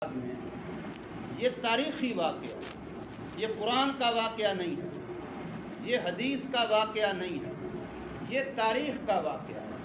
میں یہ تاریخی واقعہ، یہ قرآن کا واقعہ نہیں ہے، یہ حدیث کا واقعہ نہیں ہے، یہ تاریخ کا واقعہ ہے۔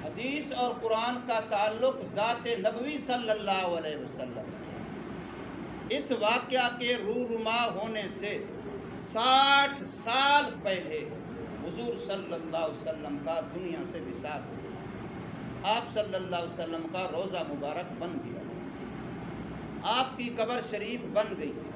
حدیث اور قرآن کا تعلق ذات نبوی صلی اللہ علیہ وسلم سے ہے۔ اس واقعہ کے رونما ہونے سے 60 سال پہلے حضور صلی اللہ علیہ وسلم کا دنیا سے وصال ہو گیا۔ آپ صلی اللہ علیہ وسلم کا روضہ مبارک بن گیا تھا، آپ کی قبر شریف بن گئی تھی،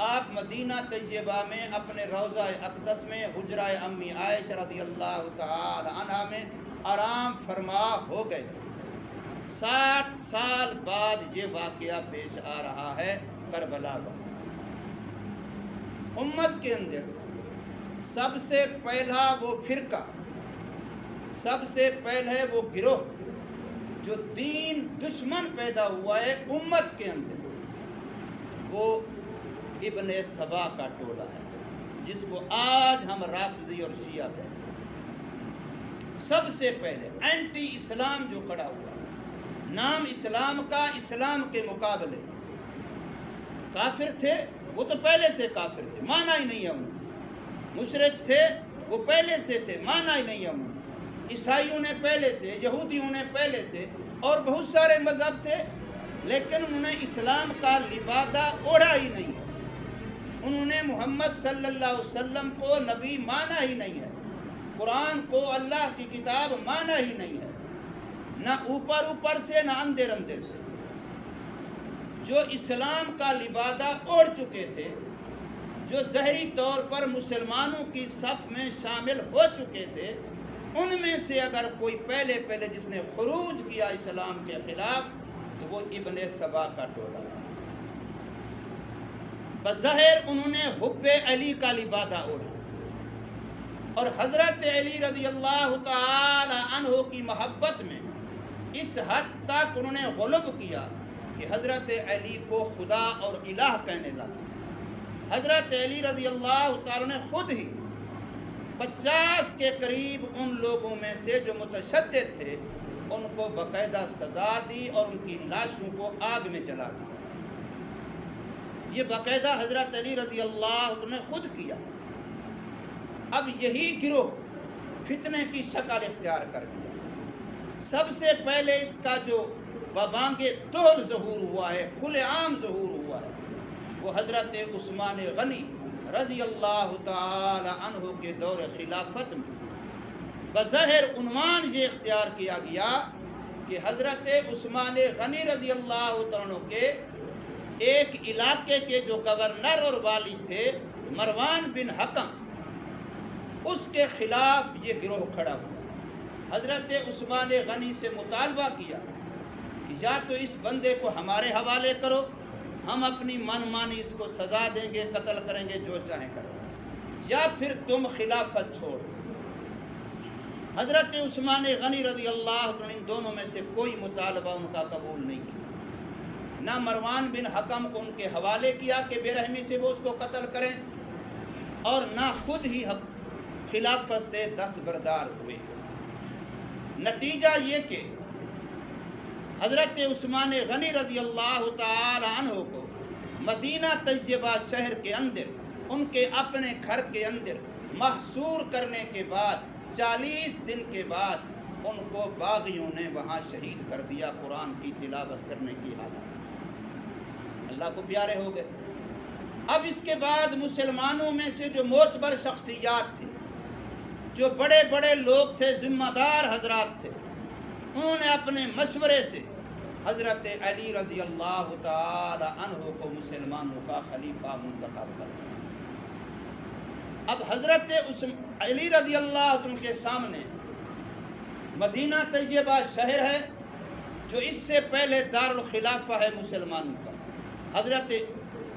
آپ مدینہ طیبہ میں اپنے روضہ اقدس میں حجرہ امی عائشہ رضی اللہ تعالی عنہا میں آرام فرما ہو گئے تھے۔ 60 سال بعد یہ واقعہ پیش آ رہا ہے کربلا والا۔ امت کے اندر سب سے پہلا وہ فرقہ، سب سے پہلے وہ گروہ جو دین دشمن پیدا ہوا ہے امت کے اندر، وہ ابن سبا کا ٹولہ ہے، جس کو آج ہم رافضی اور شیعہ کہتے ہیں۔ سب سے پہلے اینٹی اسلام جو کھڑا ہوا ہے، نام اسلام کا، اسلام کے مقابلے کافر تھے، وہ تو پہلے سے کافر تھے، مانا ہی نہیں ہے انہوں نے۔ مشرک تھے، وہ پہلے سے تھے، مانا ہی نہیں ہے انہوں نے۔ عیسائیوں نے پہلے سے، یہودیوں نے پہلے سے، اور بہت سارے مذہب تھے، لیکن انہوں نے اسلام کا لبادہ اوڑھا ہی نہیں ہے۔ انہوں نے محمد صلی اللہ علیہ وسلم کو نبی مانا ہی نہیں ہے، قرآن کو اللہ کی کتاب مانا ہی نہیں ہے، نہ اوپر اوپر سے نہ اندر اندر سے۔ جو اسلام کا لبادہ اوڑھ چکے تھے، جو ظاہری طور پر مسلمانوں کی صف میں شامل ہو چکے تھے، ان میں سے اگر کوئی پہلے جس نے خروج کیا اسلام کے خلاف تو وہ ابن سبا کا ٹولہ تھا۔ بظاہر انہوں نے حب علی کا لبادہ اوڑھا اور حضرت علی رضی اللہ تعالی عنہ کی محبت میں اس حد تک انہوں نے غلب کیا کہ حضرت علی کو خدا اور الہ کہنے لگا۔ حضرت علی رضی اللہ تعالی نے خود ہی 50 کے قریب ان لوگوں میں سے جو متشدد تھے ان کو باقاعدہ سزا دی اور ان کی لاشوں کو آگ میں جلا دیا۔ یہ باقاعدہ حضرت علی رضی اللہ عنہ نے خود کیا۔ اب یہی گروہ فتنے کی شکل اختیار کر گیا۔ سب سے پہلے اس کا جو ببانگ طول ظہور ہوا ہے، کھلے عام ظہور ہوا ہے، وہ حضرت عثمان غنی رضی اللہ تعالی عنہ کے دور خلافت میں بظاہر عنوان یہ اختیار کیا گیا کہ حضرت عثمان غنی رضی اللہ عنہ کے ایک علاقے کے جو گورنر اور والی تھے مروان بن حکم، اس کے خلاف یہ گروہ کھڑا ہوا۔ حضرت عثمان غنی سے مطالبہ کیا کہ یا تو اس بندے کو ہمارے حوالے کرو، ہم اپنی من مانی اس کو سزا دیں گے، قتل کریں گے، جو چاہیں کریں، یا پھر تم خلافت چھوڑ۔ حضرت عثمان غنی رضی اللہ عنہ ان دونوں میں سے کوئی مطالبہ ان کا قبول نہیں کیا، نہ مروان بن حکم کو ان کے حوالے کیا کہ بے رحمی سے وہ اس کو قتل کریں، اور نہ خود ہی خلافت سے دستبردار ہوئے۔ نتیجہ یہ کہ حضرت عثمان غنی رضی اللہ تعالی عنہ کو مدینہ طیبہ شہر کے اندر ان کے اپنے گھر کے اندر محصور کرنے کے بعد 40 دن کے بعد ان کو باغیوں نے وہاں شہید کر دیا، قرآن کی تلاوت کرنے کی حالت۔ اللہ کو پیارے ہو گئے۔ اب اس کے بعد مسلمانوں میں سے جو معتبر شخصیات تھے، جو بڑے بڑے لوگ تھے، ذمہ دار حضرات تھے، انہوں نے اپنے مشورے سے حضرت علی رضی اللہ تعالی عنہ کو مسلمانوں کا خلیفہ منتخب کر دیا۔ اب حضرت علی رضی اللہ عنہ کے سامنے مدینہ طیبہ شہر ہے جو اس سے پہلے دارالخلافہ ہے مسلمانوں کا۔ حضرت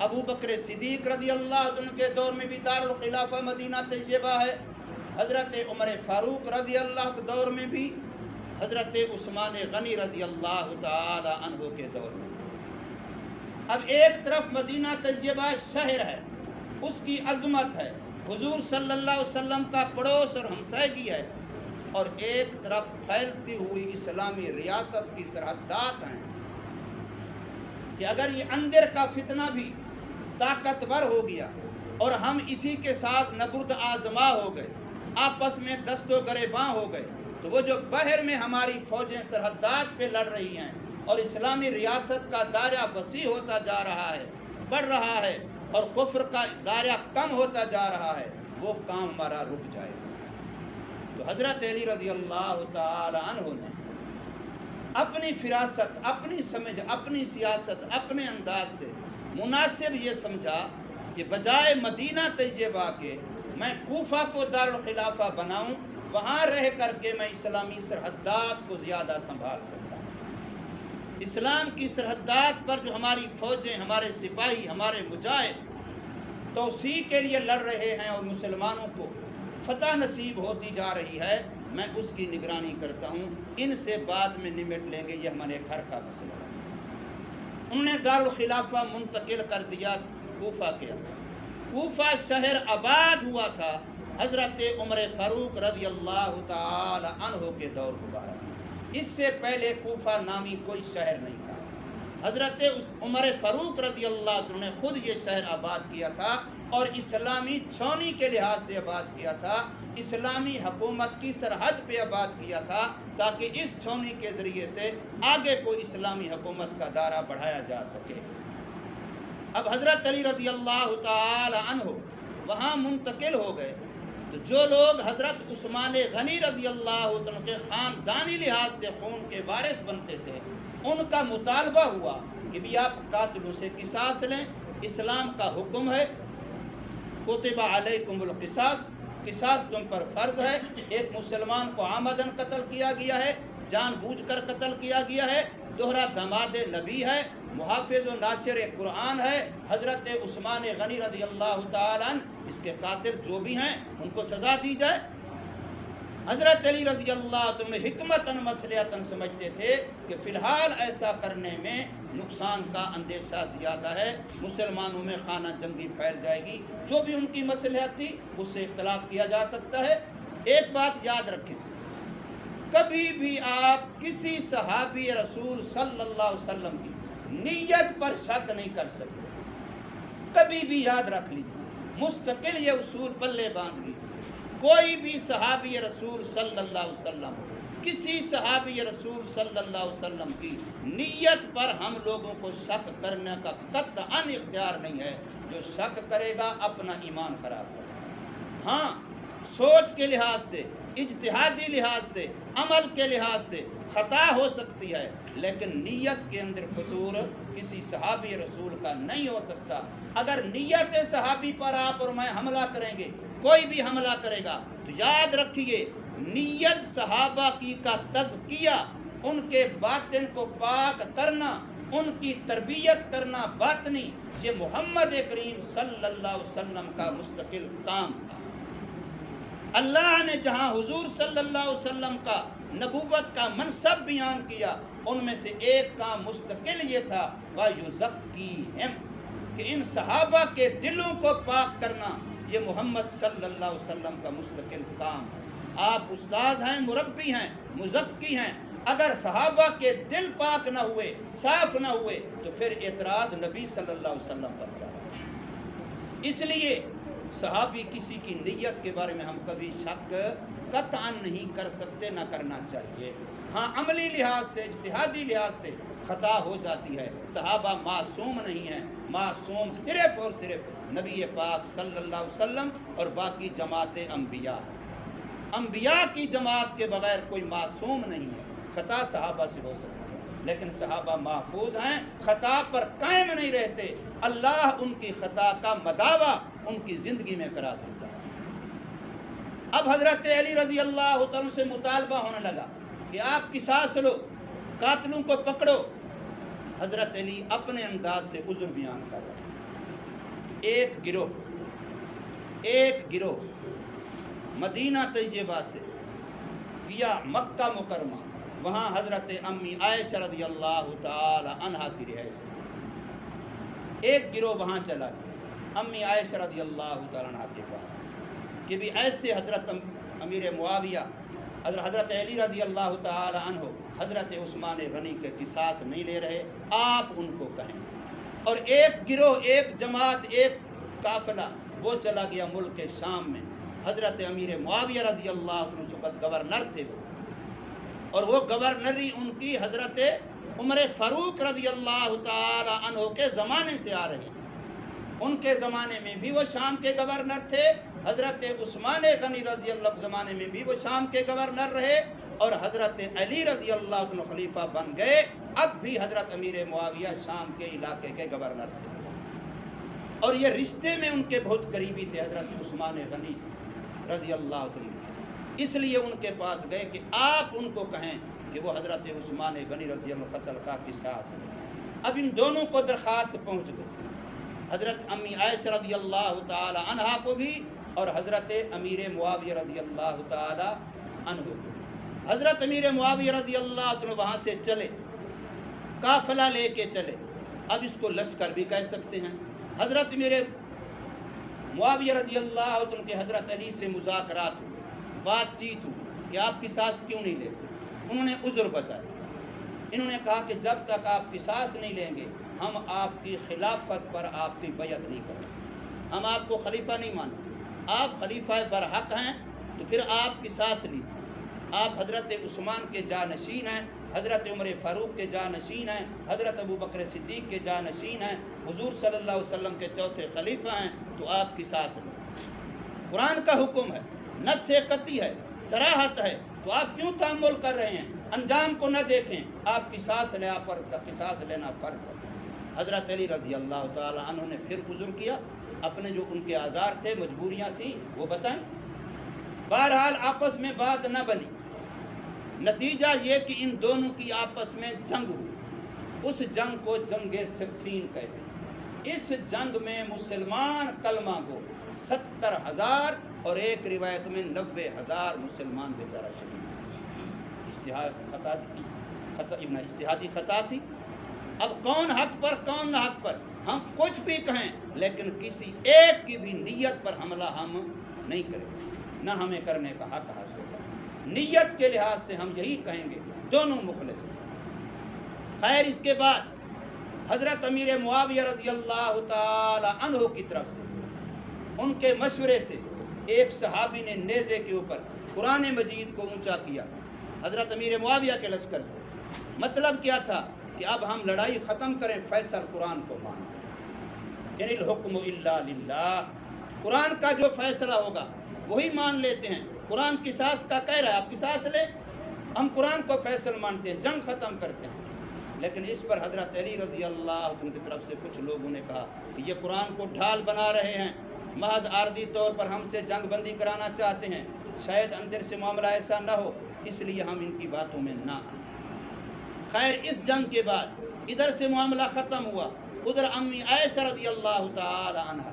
ابو بکر صدیق رضی اللہ عنہ کے دور میں بھی دارالخلافہ مدینہ طیبہ ہے، حضرت عمر فاروق رضی اللہ کے دور میں بھی، حضرت عثمان غنی رضی اللہ تعالی عنہ کے دور میں۔ اب ایک طرف مدینہ طیبہ شہر ہے، اس کی عظمت ہے، حضور صلی اللہ علیہ وسلم کا پڑوس اور ہمسائیگی ہے، اور ایک طرف پھیلتی ہوئی اسلامی ریاست کی سرحدات ہیں۔ کہ اگر یہ اندر کا فتنہ بھی طاقتور ہو گیا اور ہم اسی کے ساتھ نبرد آزما ہو گئے، آپس میں دست و گریباں ہو گئے، تو وہ جو بحر میں ہماری فوجیں سرحدات پہ لڑ رہی ہیں اور اسلامی ریاست کا دائرہ وسیع ہوتا جا رہا ہے، بڑھ رہا ہے، اور کفر کا دائرہ کم ہوتا جا رہا ہے، وہ کام ہمارا رک جائے گا۔ تو حضرت علی رضی اللہ تعالی عنہ نے اپنی فراست، اپنی سمجھ، اپنی سیاست، اپنے انداز سے مناسب یہ سمجھا کہ بجائے مدینہ طیبہ کے میں کوفہ کو دارالخلافہ بناؤں، وہاں رہ کر کے میں اسلامی سرحدات کو زیادہ سنبھال سکتا ہوں۔ اسلام کی سرحدات پر جو ہماری فوجیں، ہمارے سپاہی، ہمارے مجاہد توسیع کے لیے لڑ رہے ہیں اور مسلمانوں کو فتح نصیب ہوتی جا رہی ہے، میں اس کی نگرانی کرتا ہوں، ان سے بعد میں نمٹ لیں گے، یہ ہمارے گھر کا مسئلہ ہے۔ انہوں نے دارالخلافہ منتقل کر دیا کوفہ کے اندر۔ کوفہ شہر آباد ہوا تھا حضرت عمر فاروق رضی اللہ تعالی عنہ کے دور مبارک۔ اس سے پہلے کوفہ نامی کوئی شہر نہیں تھا۔ حضرت عمر فاروق رضی اللہ عنہ نے خود یہ شہر آباد کیا تھا اور اسلامی چھونی کے لحاظ سے آباد کیا تھا، اسلامی حکومت کی سرحد پہ آباد کیا تھا، تاکہ اس چھونی کے ذریعے سے آگے کو اسلامی حکومت کا دائرہ بڑھایا جا سکے۔ اب حضرت علی رضی اللہ تعالی عنہ وہاں منتقل ہو گئے، تو جو لوگ حضرت عثمان غنی رضی اللہ عنہ کے خاندانی لحاظ سے خون کے وارث بنتے تھے، ان کا مطالبہ ہوا کہ بھی آپ قاتلوں سے قصاص لیں، اسلام کا حکم ہے، کتب علیکم القصاص، قصاص تم پر فرض ہے۔ ایک مسلمان کو عمدن قتل کیا گیا ہے، جان بوجھ کر قتل کیا گیا ہے، دوہرا داماد نبی ہے، محافظ و ناشر قرآن ہے، حضرت عثمان غنی رضی اللہ تعالیٰ عنہ، اس کے قاتل جو بھی ہیں ان کو سزا دی جائے۔ حضرت علی رضی اللہ عنہ حکمتاً مصلحتاً سمجھتے تھے کہ فی الحال ایسا کرنے میں نقصان کا اندیشہ زیادہ ہے، مسلمانوں میں خانہ جنگی پھیل جائے گی، جو بھی ان کی مصلحت تھی اس سے اختلاف کیا جا سکتا ہے۔ ایک بات یاد رکھیں، کبھی بھی آپ کسی صحابی رسول صلی اللہ علیہ وسلم کی نیت پر شک نہیں کر سکتے، کبھی بھی یاد رکھ لیجیے، مستقل یہ اصول پلے باندھ لیجیے۔ کوئی بھی صحابی رسول صلی اللہ علیہ وسلم، کسی صحابی رسول صلی اللہ علیہ وسلم کی نیت پر ہم لوگوں کو شک کرنے کا قطعاً اختیار نہیں ہے۔ جو شک کرے گا اپنا ایمان خراب کرے گا۔ ہاں، سوچ کے لحاظ سے، اجتہادی لحاظ سے، عمل کے لحاظ سے خطا ہو سکتی ہے، لیکن نیت کے اندر فطور کسی صحابی رسول کا نہیں ہو سکتا۔ اگر نیت صحابی پر آپ اور میں حملہ کریں گے، کوئی بھی حملہ کرے گا، تو یاد رکھیے نیت صحابہ کی کا تزکیہ، ان کے باطن کو پاک کرنا، ان کی تربیت کرنا باطنی، یہ محمد کریم صلی اللہ علیہ وسلم کا مستقل کام تھا۔ اللہ نے جہاں حضور صلی اللہ علیہ وسلم کا نبوت کا منصب بیان کیا، ان میں سے ایک کام مستقل یہ تھا وَيُزَكِّيهِمْ، کہ ان صحابہ کے دلوں کو پاک کرنا یہ محمد صلی اللہ علیہ وسلم کا مستقل کام ہے۔ آپ استاد ہیں، مربی ہیں، مزکی ہیں، اگر صحابہ کے دل پاک نہ ہوئے، صاف نہ ہوئے، تو پھر اعتراض نبی صلی اللہ علیہ وسلم پر جائے گا۔ اس لیے صحابی کسی کی نیت کے بارے میں ہم کبھی شک قطعاً نہیں کر سکتے، نہ کرنا چاہیے۔ ہاں، عملی لحاظ سے، اجتہادی لحاظ سے خطا ہو جاتی ہے۔ صحابہ معصوم نہیں ہیں، معصوم صرف اور صرف نبی پاک صلی اللہ علیہ وسلم اور باقی جماعت انبیاء ہے۔ انبیاء کی جماعت کے بغیر کوئی معصوم نہیں ہے۔ خطا صحابہ سے ہو سکتی ہے، لیکن صحابہ محفوظ ہیں، خطا پر قائم نہیں رہتے۔ اللہ ان کی خطا کا مداوع ان کی زندگی میں کرا دیتا ہے۔ اب حضرت علی رضی اللہ عنہ سے مطالبہ ہونے لگا کہ آپ قصاص لو، قاتلوں کو پکڑو۔ حضرت علی اپنے انداز سے عذر بیان کر رہے ہیں۔ ایک گروہ مدینہ طیبہ سے گیا مکہ مکرمہ، وہاں حضرت امی عائشہ رضی اللہ تعالی عنہا کی رہائش تھی۔ ایک گروہ وہاں چلا گیا امی عائشہ رضی اللہ تعالی عنہا کے پاس کہ بھی ایسے حضرت امیر معاویہ حضرت علی رضی اللہ تعالی عنہ حضرت عثمان غنی کے قصاص نہیں لے رہے، آپ ان کو کہیں۔ اور ایک گروہ، ایک جماعت، ایک قافلہ وہ چلا گیا ملک کے شام میں۔ حضرت امیر معاویہ رضی اللہ عنہ اس وقت گورنر تھے وہ، اور وہ گورنری ان کی حضرت عمر فاروق رضی اللہ تعالی عنہ کے زمانے سے آ رہی تھی۔ ان کے زمانے میں بھی وہ شام کے گورنر تھے، حضرت عثمان غنی رضی اللہ کے زمانے میں بھی وہ شام کے گورنر رہے، اور حضرت علی رضی اللہ عنہ خلیفہ بن گئے، اب بھی حضرت امیر معاویہ شام کے علاقے کے گورنر تھے، اور یہ رشتے میں ان کے بہت قریبی تھے حضرت عثمان غنی رضی اللہ عنہ کے۔ اس لیے ان کے پاس گئے کہ آپ ان کو کہیں کہ وہ حضرت عثمان غنی رضی اللہ عنہ قتل کا قصاص لیں۔ اب ان دونوں کو درخواست پہنچ گئی، حضرت امی عائشہ رضی اللہ تعالی عنہا کو بھی اور حضرت امیر معاویہ رضی اللہ تعالی عنہ کو۔ حضرت امیر معاویہ رضی اللہ عنہ وہاں سے چلے، قافلہ لے کے چلے، اب اس کو لشکر بھی کہہ سکتے ہیں۔ حضرت امیر معاویہ رضی اللہ عنہ کے حضرت علی سے مذاکرات ہوئے، بات چیت ہوئی کہ آپ قصاص کیوں نہیں لیتے۔ انہوں نے عذر بتایا، انہوں نے کہا کہ جب تک آپ قصاص نہیں لیں گے ہم آپ کی خلافت پر آپ کی بیعت نہیں کریں گے، ہم آپ کو خلیفہ نہیں مانیں گے، آپ خلیفہ برحق ہیں تو پھر آپ قصاص لیجیے، آپ حضرت عثمان کے جانشین ہیں، حضرت عمر فاروق کے جانشین ہیں، حضرت ابو بکر صدیق کے جانشین ہیں، حضور صلی اللہ علیہ وسلم کے چوتھے خلیفہ ہیں، تو آپ قصاص لیں۔ قرآن کا حکم ہے، نص قطعی ہے، صراحت ہے، تو آپ کیوں تحمل کر رہے ہیں؟ انجام کو نہ دیکھیں، آپ قصاص لیں، آپ پر قصاص لینا فرض ہے۔ حضرت علی رضی اللہ تعالی عنہ نے پھر عذر کیا، اپنے جو ان کے آزار تھے، مجبوریاں تھیں، وہ بتائیں۔ بہرحال آپس میں بات نہ بنی، نتیجہ یہ کہ ان دونوں کی آپس میں جنگ ہوئی۔ اس جنگ کو جنگ صفین کہتے ہیں۔ اس جنگ میں مسلمان کلمہ گو 70,000 اور ایک روایت میں 90,000 مسلمان بیچارہ شہید ہوئے۔ اجتہادی خطا تھی۔ اب کون حق پر کون نہ حق پر، ہم کچھ بھی کہیں لیکن کسی ایک کی بھی نیت پر حملہ ہم نہیں کریں، نہ ہمیں کرنے کا حق حاصل ہے۔ نیت کے لحاظ سے ہم یہی کہیں گے، دونوں مخلص تھے۔ خیر، اس کے بعد حضرت امیر معاویہ رضی اللہ تعالی عنہ کی طرف سے ان کے مشورے سے ایک صحابی نے نیزے کے اوپر قرآن مجید کو اونچا کیا حضرت امیر معاویہ کے لشکر سے۔ مطلب کیا تھا کہ اب ہم لڑائی ختم کریں، فیصل قرآن کو مان لیں، یعنی الحکم الا للہ، قرآن کا جو فیصلہ ہوگا وہی مان لیتے ہیں۔ قرآن قصاص کا کہہ رہا ہے، آپ قصاص لیں، ہم قرآن کو فیصل مانتے ہیں، جنگ ختم کرتے ہیں۔ لیکن اس پر حضرت علی رضی اللہ عنہ کی طرف سے کچھ لوگوں نے کہا کہ یہ قرآن کو ڈھال بنا رہے ہیں، محض عارضی طور پر ہم سے جنگ بندی کرانا چاہتے ہیں، شاید اندر سے معاملہ ایسا نہ ہو، اس لیے ہم ان کی باتوں میں نہ آئیں۔ خیر، اس جنگ کے بعد ادھر سے معاملہ ختم ہوا، ادھر امی عائشہ رضی اللہ تعالی عنہ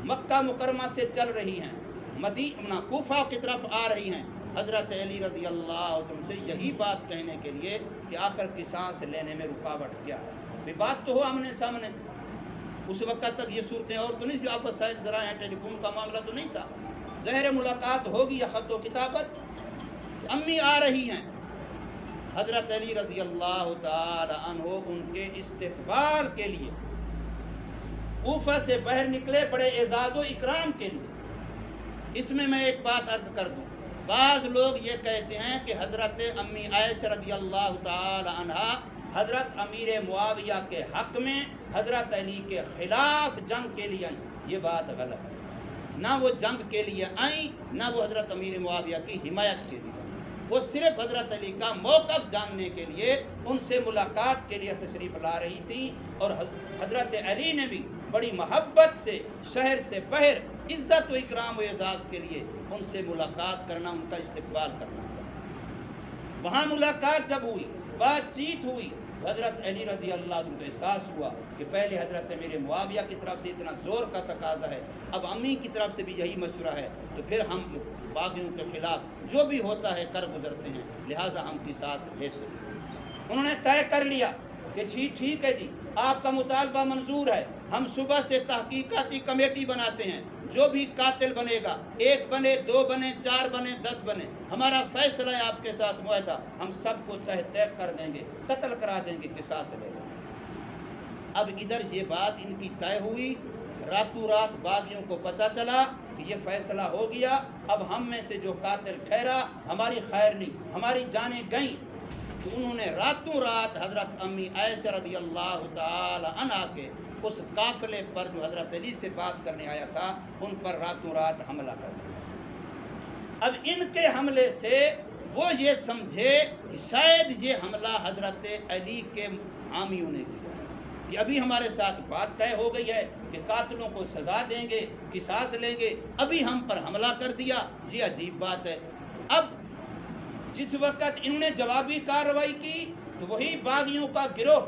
مکہ مکرمہ سے چل رہی ہیں، مدینہ کوفہ کی طرف آ رہی ہیں، حضرت علی رضی اللہ عنہ سے یہی بات کہنے کے لیے کہ آخر قصاص لینے میں رکاوٹ کیا ہے۔ بات تو ہو آمنے سامنے، اس وقت تک یہ صورتیں اور تو نہیں جو آپس شاید ذرا ہیں، ٹیلی فون کا معاملہ تو نہیں تھا، ظاہر ملاقات ہوگی یا خط و کتابت۔ امی آ رہی ہیں، حضرت علی رضی اللہ تعالی عنہ ان کے استقبال کے لیے کوفہ سے باہر نکلے، بڑے اعزاز و اکرام کے لیے۔ اس میں ایک بات عرض کر دوں، بعض لوگ یہ کہتے ہیں کہ حضرت امی عائشہ رضی اللہ تعالی عنہ حضرت امیر معاویہ کے حق میں حضرت علی کے خلاف جنگ کے لیے آئیں، یہ بات غلط ہے۔ نہ وہ جنگ کے لیے آئیں، نہ وہ حضرت امیر معاویہ کی حمایت کے لیے آئیں، وہ صرف حضرت علی کا موقف جاننے کے لیے ان سے ملاقات کے لیے تشریف لا رہی تھی، اور حضرت علی نے بھی بڑی محبت سے شہر سے باہر عزت و اکرام و اعزاز کے لیے ان سے ملاقات کرنا، ان کا استقبال کرنا چاہیے۔ وہاں ملاقات جب ہوئی، بات چیت ہوئی، حضرت علی رضی اللہ عنہ کو احساس ہوا کہ پہلے حضرت امیر معاویہ کی طرف سے اتنا زور کا تقاضا ہے، اب امی کی طرف سے بھی یہی مشورہ ہے، تو پھر ہم باغیوں کے خلاف جو بھی ہوتا ہے کر گزرتے ہیں، لہٰذا ہم قصاص لیتے ہیں۔ انہوں نے طے کر لیا کہ ٹھیک ہے جی، آپ کا مطالبہ منظور ہے، ہم صبح سے تحقیقاتی کمیٹی بناتے ہیں، جو بھی قاتل بنے گا، 1 بنے، 2 بنے، 4 بنے، 10 بنے، ہمارا فیصلہ ہے آپ کے ساتھ معاہدہ، ہم سب کو تہ کر دیں گے، قتل کرا دیں گے، قصاص لے لیں گے۔ اب ادھر یہ بات ان کی طے ہوئی، راتوں رات باغیوں کو پتہ چلا کہ یہ فیصلہ ہو گیا، اب ہم میں سے جو قاتل ٹھہرا ہماری خیر نہیں، ہماری جانیں گئیں۔ تو انہوں نے راتوں رات حضرت امی عائشہ رضی اللہ تعالی عنہا کے اس قافلے پر جو حضرت علی سے بات کرنے آیا تھا ان پر راتوں رات حملہ کر دیا۔ اب ان کے حملے سے وہ یہ سمجھے کہ شاید یہ حملہ حضرت علی کے حامیوں نے کیا ہے، کہ ابھی ہمارے ساتھ بات طے ہو گئی ہے کہ قاتلوں کو سزا دیں گے، قصاص لیں گے، ابھی ہم پر حملہ کر دیا، یہ عجیب بات ہے۔ اب جس وقت انہوں نے جوابی کارروائی کی تو وہی باغیوں کا گروہ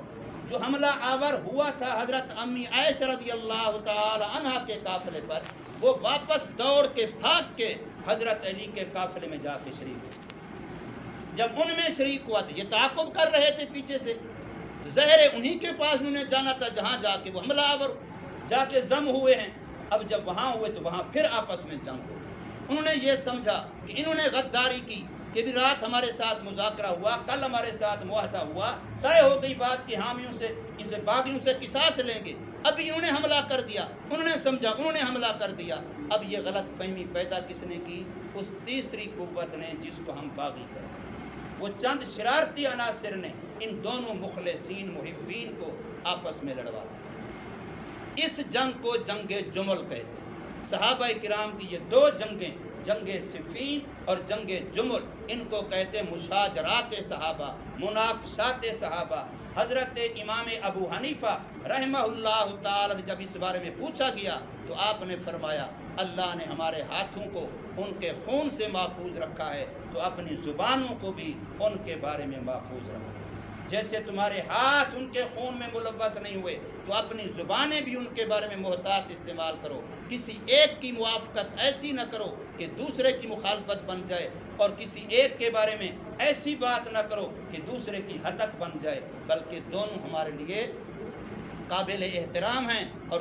جو حملہ آور ہوا تھا حضرت امی عائشہ رضی اللہ تعالی عنہا کے قافلے پر، وہ واپس دوڑ کے بھاگ کے حضرت علی کے قافلے میں جا کے شریک ہوئے۔ جب ان میں شریک ہوا تو یہ تعاقب کر رہے تھے پیچھے سے، ظاہر انہی کے پاس انہوں نے جانا تھا جہاں جا کے وہ حملہ آور جا کے ضم ہوئے ہیں۔ اب جب وہاں ہوئے تو وہاں پھر آپس میں جنگ ہو گئی۔ انہوں نے یہ سمجھا کہ انہوں نے غداری کی کہ بھی رات ہمارے ساتھ مذاکرہ ہوا، کل ہمارے ساتھ معاہدہ ہوا، طے ہو گئی بات کہ حامیوں سے، ان سے باغیوں سے قصاص لیں گے، ابھی انہوں نے حملہ کر دیا، انہوں نے سمجھا انہوں نے حملہ کر دیا۔ اب یہ غلط فہمی پیدا کس نے کی؟ اس تیسری قوت نے جس کو ہم باغی کہتے ہیں۔ وہ چند شرارتی عناصر نے ان دونوں مخلصین محبین کو آپس میں لڑوا دیا۔ اس جنگ کو جنگ جمل کہتے ہیں۔ صحابہ کرام کی یہ 2 جنگیں، جنگ صفین اور جنگ جمل، ان کو کہتے ہیں مشاجرات صحابہ، مناقشات صحابہ۔ حضرت امام ابو حنیفہ رحمہ اللہ تعالی جب اس بارے میں پوچھا گیا تو آپ نے فرمایا اللہ نے ہمارے ہاتھوں کو ان کے خون سے محفوظ رکھا ہے تو اپنی زبانوں کو بھی ان کے بارے میں محفوظ رکھا۔ جیسے تمہارے ہاتھ ان کے خون میں ملوث نہیں ہوئے تو اپنی زبانیں بھی ان کے بارے میں محتاط استعمال کرو۔ کسی ایک کی موافقت ایسی نہ کرو کہ دوسرے کی مخالفت بن جائے، اور کسی ایک کے بارے میں ایسی بات نہ کرو کہ دوسرے کی ہتک بن جائے، بلکہ دونوں ہمارے لیے قابل احترام ہیں اور